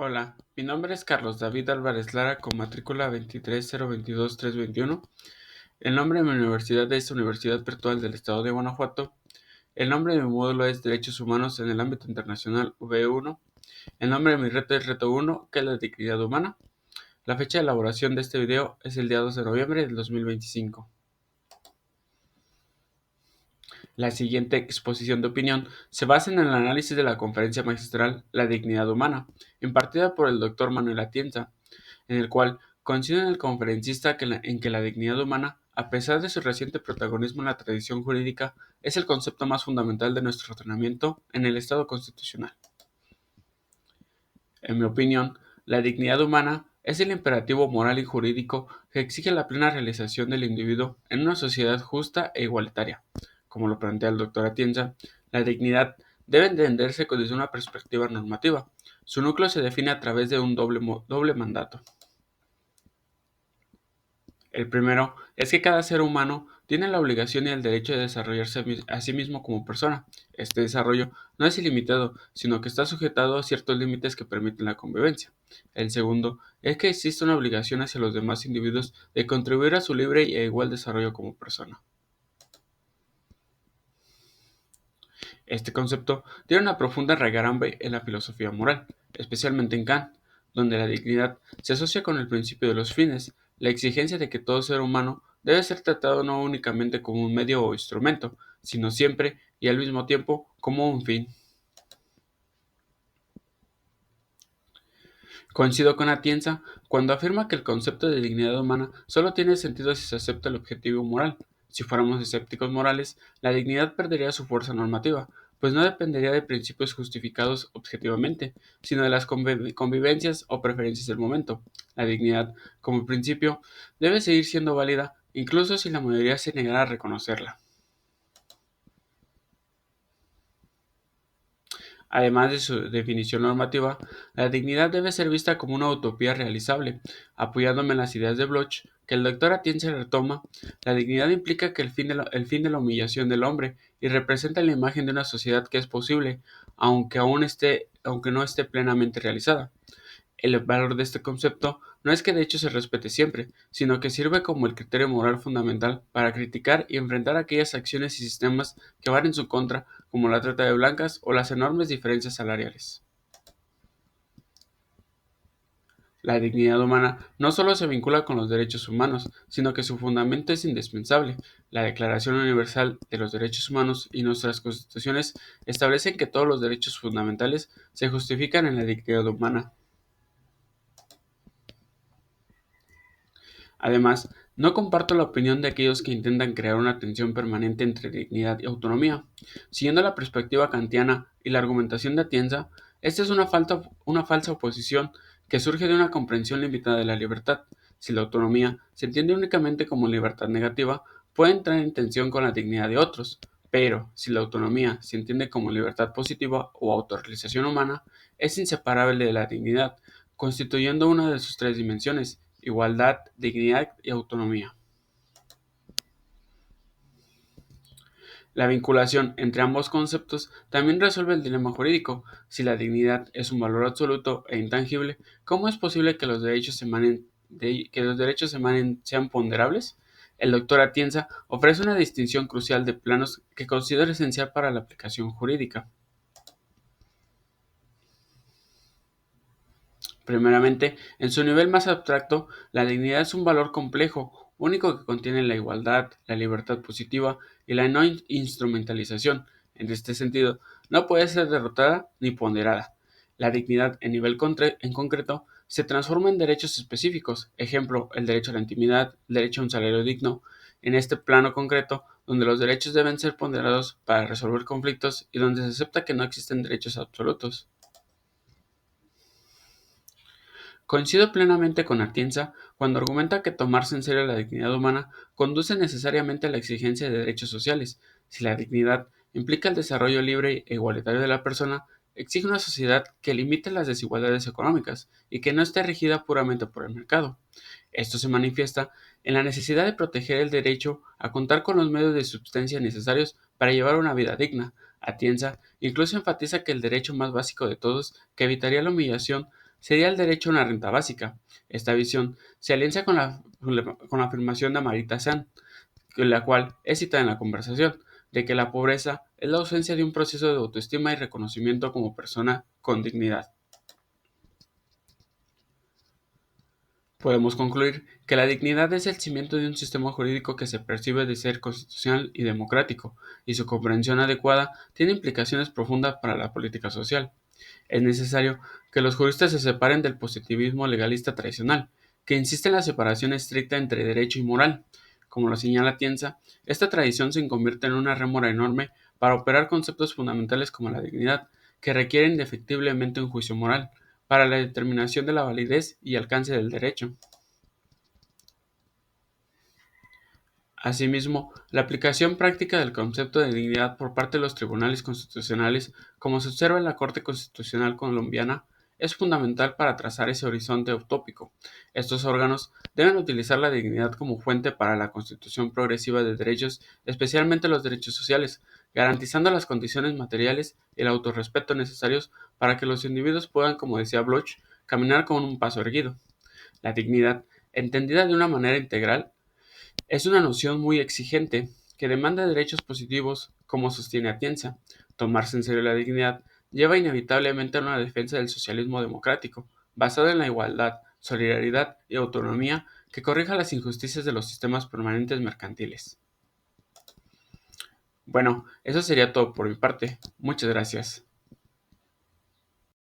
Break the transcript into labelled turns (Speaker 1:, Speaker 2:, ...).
Speaker 1: Hola, mi nombre es Carlos David Álvarez Lara con matrícula 23022-321. El nombre de mi universidad es Universidad Virtual del Estado de Guanajuato. El nombre de mi módulo es Derechos Humanos en el Ámbito Internacional V1. El nombre de mi reto es Reto 1, que es la dignidad humana. La fecha de elaboración de este video es el día 2 de noviembre del 2025. La siguiente exposición de opinión se basa en el análisis de la conferencia magistral La dignidad humana, impartida por el Dr. Manuel Atienza, en el cual coincide el conferencista en que la dignidad humana, a pesar de su reciente protagonismo en la tradición jurídica, es el concepto más fundamental de nuestro ordenamiento en el Estado constitucional. En mi opinión, la dignidad humana es el imperativo moral y jurídico que exige la plena realización del individuo en una sociedad justa e igualitaria. Como lo plantea el doctor Atienza, la dignidad debe entenderse desde una perspectiva normativa. Su núcleo se define a través de un doble mandato. El primero es que cada ser humano tiene la obligación y el derecho de desarrollarse a sí mismo como persona. Este desarrollo no es ilimitado, sino que está sujetado a ciertos límites que permiten la convivencia. El segundo es que existe una obligación hacia los demás individuos de contribuir a su libre e igual desarrollo como persona. Este concepto tiene una profunda raigambre en la filosofía moral, especialmente en Kant, donde la dignidad se asocia con el principio de los fines, la exigencia de que todo ser humano debe ser tratado no únicamente como un medio o instrumento, sino siempre y al mismo tiempo como un fin. Coincido con Atienza cuando afirma que el concepto de dignidad humana solo tiene sentido si se acepta el objetivo moral. Si fuéramos escépticos morales, la dignidad perdería su fuerza normativa, pues no dependería de principios justificados objetivamente, sino de las convivencias o preferencias del momento. La dignidad, como principio, debe seguir siendo válida, incluso si la mayoría se negara a reconocerla. Además de su definición normativa, la dignidad debe ser vista como una utopía realizable. Apoyándome en las ideas de Bloch, que el doctor Atienza retoma, la dignidad implica que el fin de la humillación del hombre y representa la imagen de una sociedad que es posible, aunque no esté plenamente realizada. El valor de este concepto no es que de hecho se respete siempre, sino que sirve como el criterio moral fundamental para criticar y enfrentar aquellas acciones y sistemas que van en su contra, como la trata de blancas o las enormes diferencias salariales. La dignidad humana no solo se vincula con los derechos humanos, sino que su fundamento es indispensable. La Declaración Universal de los Derechos Humanos y nuestras constituciones establecen que todos los derechos fundamentales se justifican en la dignidad humana. Además, no comparto la opinión de aquellos que intentan crear una tensión permanente entre dignidad y autonomía. Siguiendo la perspectiva kantiana y la argumentación de Atienza, esta es una falsa oposición que surge de una comprensión limitada de la libertad. Si la autonomía se entiende únicamente como libertad negativa, puede entrar en tensión con la dignidad de otros. Pero, si la autonomía se entiende como libertad positiva o autorrealización humana, es inseparable de la dignidad, constituyendo una de sus tres dimensiones: igualdad, dignidad y autonomía. La vinculación entre ambos conceptos también resuelve el dilema jurídico. Si la dignidad es un valor absoluto e intangible, ¿cómo es posible que los derechos sean ponderables? El doctor Atienza ofrece una distinción crucial de planos que considero esencial para la aplicación jurídica. Primeramente, en su nivel más abstracto, la dignidad es un valor complejo, único que contiene la igualdad, la libertad positiva y la no instrumentalización. En este sentido, no puede ser derrotada ni ponderada. La dignidad en concreto se transforma en derechos específicos, ejemplo, el derecho a la intimidad, el derecho a un salario digno, en este plano concreto, donde los derechos deben ser ponderados para resolver conflictos y donde se acepta que no existen derechos absolutos. Coincido plenamente con Atienza cuando argumenta que tomarse en serio la dignidad humana conduce necesariamente a la exigencia de derechos sociales. Si la dignidad implica el desarrollo libre e igualitario de la persona, exige una sociedad que limite las desigualdades económicas y que no esté regida puramente por el mercado. Esto se manifiesta en la necesidad de proteger el derecho a contar con los medios de subsistencia necesarios para llevar una vida digna. Atienza incluso enfatiza que el derecho más básico de todos, que evitaría la humillación, sería el derecho a una renta básica. Esta visión se alianza con la afirmación de Amartya Sen, la cual es citada en la conversación, de que la pobreza es la ausencia de un proceso de autoestima y reconocimiento como persona con dignidad. Podemos concluir que la dignidad es el cimiento de un sistema jurídico que se percibe de ser constitucional y democrático, y su comprensión adecuada tiene implicaciones profundas para la política social. Es necesario que los juristas se separen del positivismo legalista tradicional, que insiste en la separación estricta entre derecho y moral. Como lo señala Tienza, esta tradición se convierte en una rémora enorme para operar conceptos fundamentales como la dignidad, que requieren indefectiblemente un juicio moral, para la determinación de la validez y alcance del derecho. Asimismo, la aplicación práctica del concepto de dignidad por parte de los tribunales constitucionales, como se observa en la Corte Constitucional colombiana, es fundamental para trazar ese horizonte utópico. Estos órganos deben utilizar la dignidad como fuente para la constitución progresiva de derechos, especialmente los derechos sociales, garantizando las condiciones materiales y el autorrespeto necesarios para que los individuos puedan, como decía Bloch, caminar con un paso erguido. La dignidad, entendida de una manera integral, es una noción muy exigente, que demanda derechos positivos, como sostiene Atienza. Tomarse en serio la dignidad lleva inevitablemente a una defensa del socialismo democrático, basado en la igualdad, solidaridad y autonomía que corrija las injusticias de los sistemas permanentes mercantiles. Bueno, eso sería todo por mi parte. Muchas gracias.